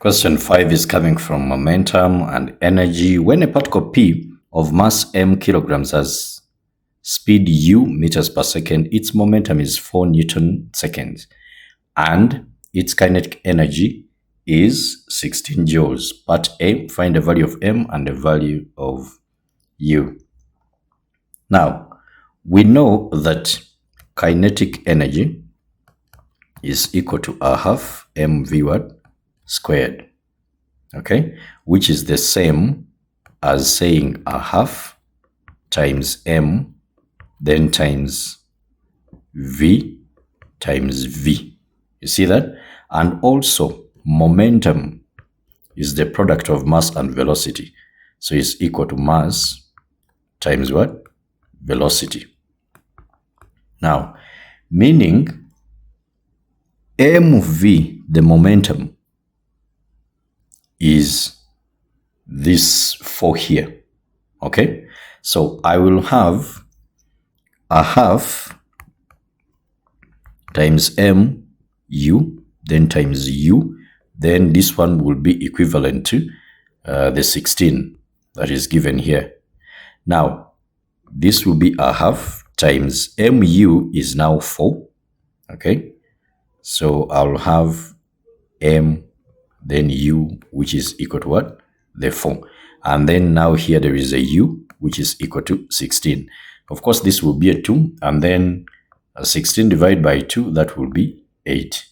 Question 5 is coming from momentum and energy. When a particle P of mass m kilograms has speed u meters per second, its momentum is 4 Newton seconds and its kinetic energy is 16 joules. Part A, find the value of m and the value of u. Now, we know that kinetic energy is equal to a half mv what? Squared, okay, which is the same as saying a half times m then times v times v. You see that? And also momentum is the product of mass and velocity, so it's equal to mass times what? Velocity. Now, meaning mv, the momentum, is this 4 here, okay? So I will have a half times m u, then times u, then this one will be equivalent to the 16 that is given here. Now, this will be a half times mu is now 4, okay? So I'll have m then u, which is equal to what? The 4. And then now here there is a u, which is equal to 16. Of course, this will be a 2, and then 16 divided by 2, that will be 8.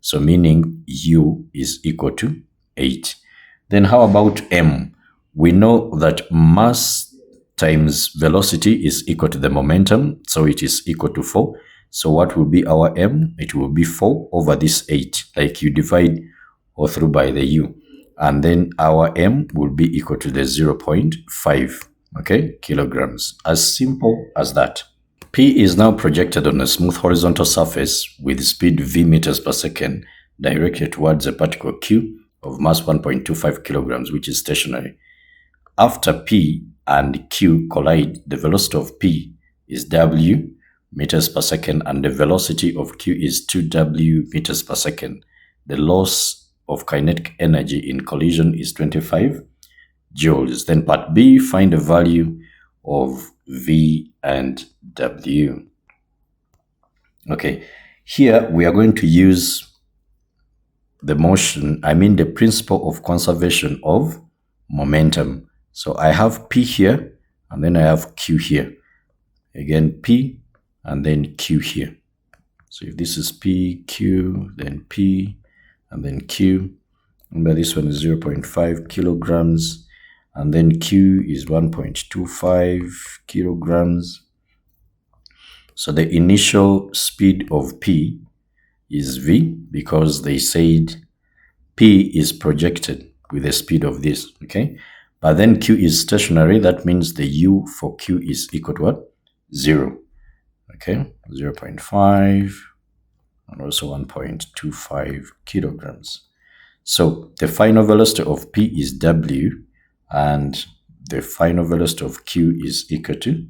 So meaning u is equal to 8. Then how about m? We know that mass times velocity is equal to the momentum, so it is equal to 4. So what will be our m? It will be 4 over this 8, like you divide all through by the u. And then our m will be equal to the 0.5, okay, kilograms. As simple as that. P is now projected on a smooth horizontal surface with speed v meters per second directed towards a particle q of mass 1.25 kilograms, which is stationary. After P and Q collide, the velocity of P is w meters per second and the velocity of Q is 2w meters per second. The loss of kinetic energy in collision is 25 joules. Then part B, find the value of V and W. Okay, here we are going to use the principle of conservation of momentum. So I have P here and then I have Q here. Again, P and then Q here. So if this is P, Q, then P, and then Q. Remember, this one is 0.5 kilograms, and then Q is 1.25 kilograms. So the initial speed of P is V, because they said P is projected with the speed of this, okay? But then Q is stationary, that means the U for Q is equal to what? 0, okay? 0.5. and also 1.25 kilograms. So the final velocity of P is W and the final velocity of Q is equal to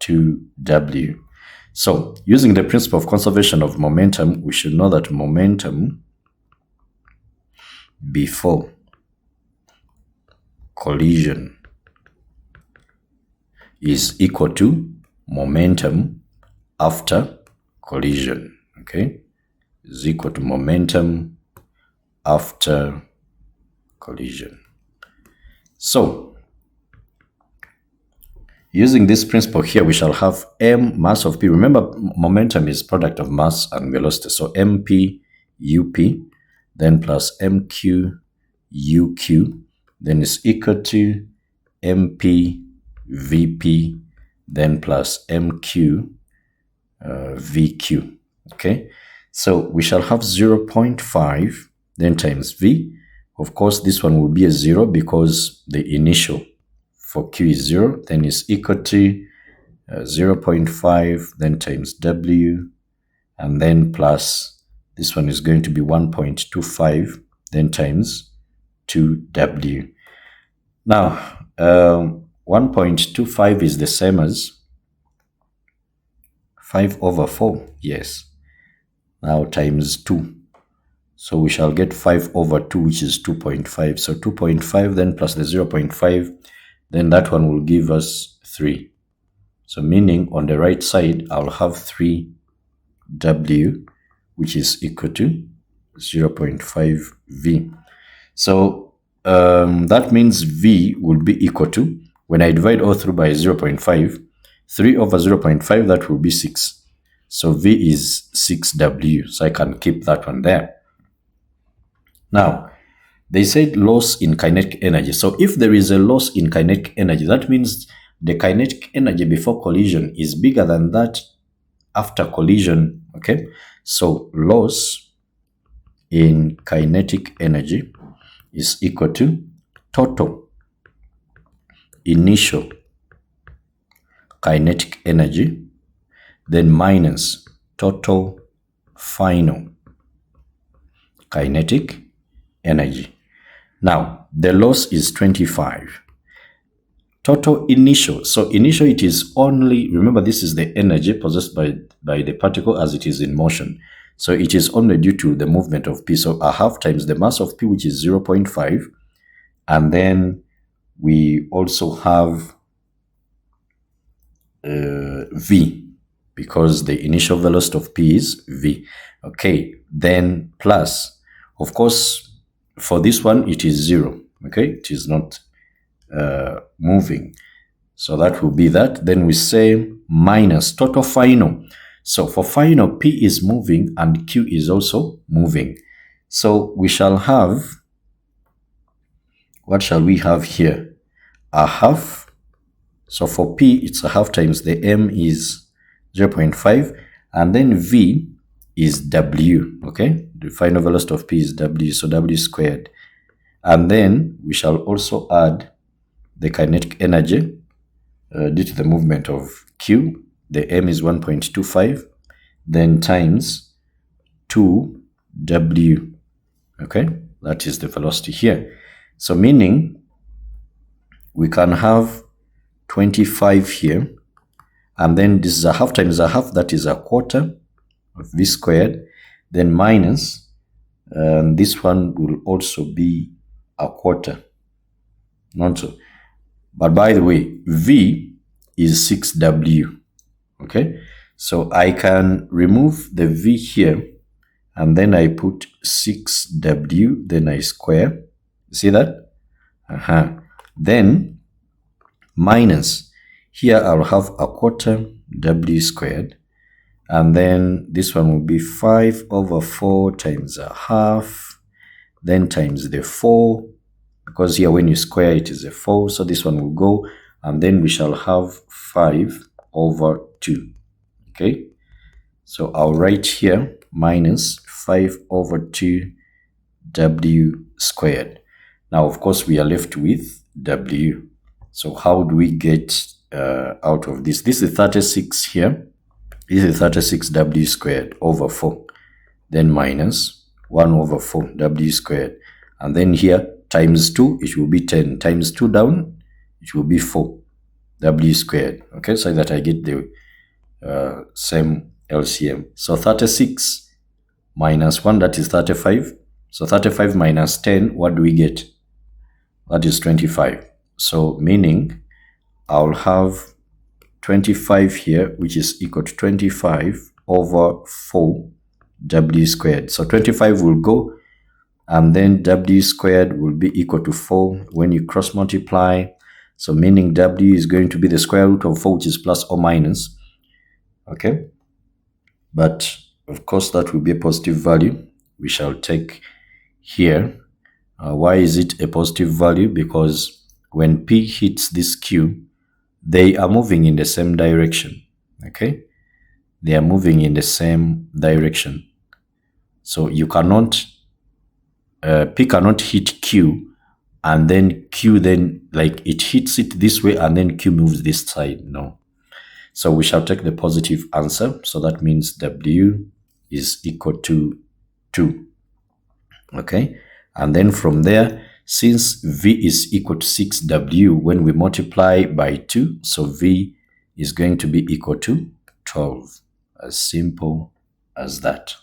2W. So using the principle of conservation of momentum, we should know that momentum before collision is equal to momentum after collision, okay? Is equal to momentum after collision. So, using this principle here, we shall have m mass of P. Remember, momentum is product of mass and velocity. So, mp up, then plus mq uq, then is equal to mp vp, then plus mq vq, okay? So we shall have 0.5, then times v. Of course, this one will be a 0 because the initial for q is 0, then is equal to 0.5, then times w, and then plus, this one is going to be 1.25, then times 2w. Now, 1.25 is the same as 5 over 4, yes. Now times 2. So we shall get 5 over 2, which is 2.5. So 2.5 then plus the 0.5, then that one will give us 3. So meaning on the right side, I'll have 3W, which is equal to 0.5 V. So that means V will be equal to, when I divide all through by 0.5, 3 over 0.5, that will be 6. So V is 6W. So I can keep that one there. Now, they said loss in kinetic energy. So if there is a loss in kinetic energy, that means the kinetic energy before collision is bigger than that after collision, okay? So loss in kinetic energy is equal to total initial kinetic energy, then minus total final kinetic energy. Now, the loss is 25. Total initial. So initial, it is only, remember this is the energy possessed by the particle as it is in motion. So it is only due to the movement of P. So a half times the mass of P, which is 0.5. And then we also have V, because the initial velocity of P is V. Okay, then plus, of course, for this one, it is 0. Okay, it is not moving. So that will be that. Then we say minus total final. So for final, P is moving and Q is also moving. So we shall have, what shall we have here? A half. So for P, it's a half times the M is 0.5. And then V is W, okay? The final velocity of P is W, so W squared. And then we shall also add the kinetic energy due to the movement of Q. The M is 1.25, then times 2W, okay? That is the velocity here. So meaning we can have 25 here, and then this is a half times a half, that is a quarter of V squared, then minus, this one will also be a quarter, not so. But by the way, V is 6W, okay? So I can remove the V here, and then I put 6W, then I square. See that? Then minus, here I'll have a quarter W squared, and then this one will be 5 over 4 times a half, then times the 4, because here when you square it is a 4, so this one will go, and then we shall have 5 over 2, okay? So I'll write here minus 5 over 2 W squared. Now, of course, we are left with W. So how do we get out of this? This is 36 here. This is 36 W squared over 4. Then minus 1 over 4 W squared. And then here, times 2, it will be 10. Times 2 down, it will be 4 W squared. Okay, so that I get the same LCM. So 36 minus 1, that is 35. So 35 minus 10, what do we get? That is 25. So meaning I'll have 25 here, which is equal to 25 over 4 W squared. So 25 will go, and then W squared will be equal to 4 when you cross multiply. So meaning W is going to be the square root of 4, which is plus or minus. Okay. But of course, that will be a positive value. We shall take here. Why is it a positive value? Because when P hits this Q, they are moving in the same direction. Okay. They are moving in the same direction. So you cannot, P cannot hit Q and then Q then, like it hits it this way and then Q moves this side. No. So we shall take the positive answer. So that means W is equal to 2. Okay. And then from there, since V is equal to 6W, when we multiply by 2, so V is going to be equal to 12. As simple as that.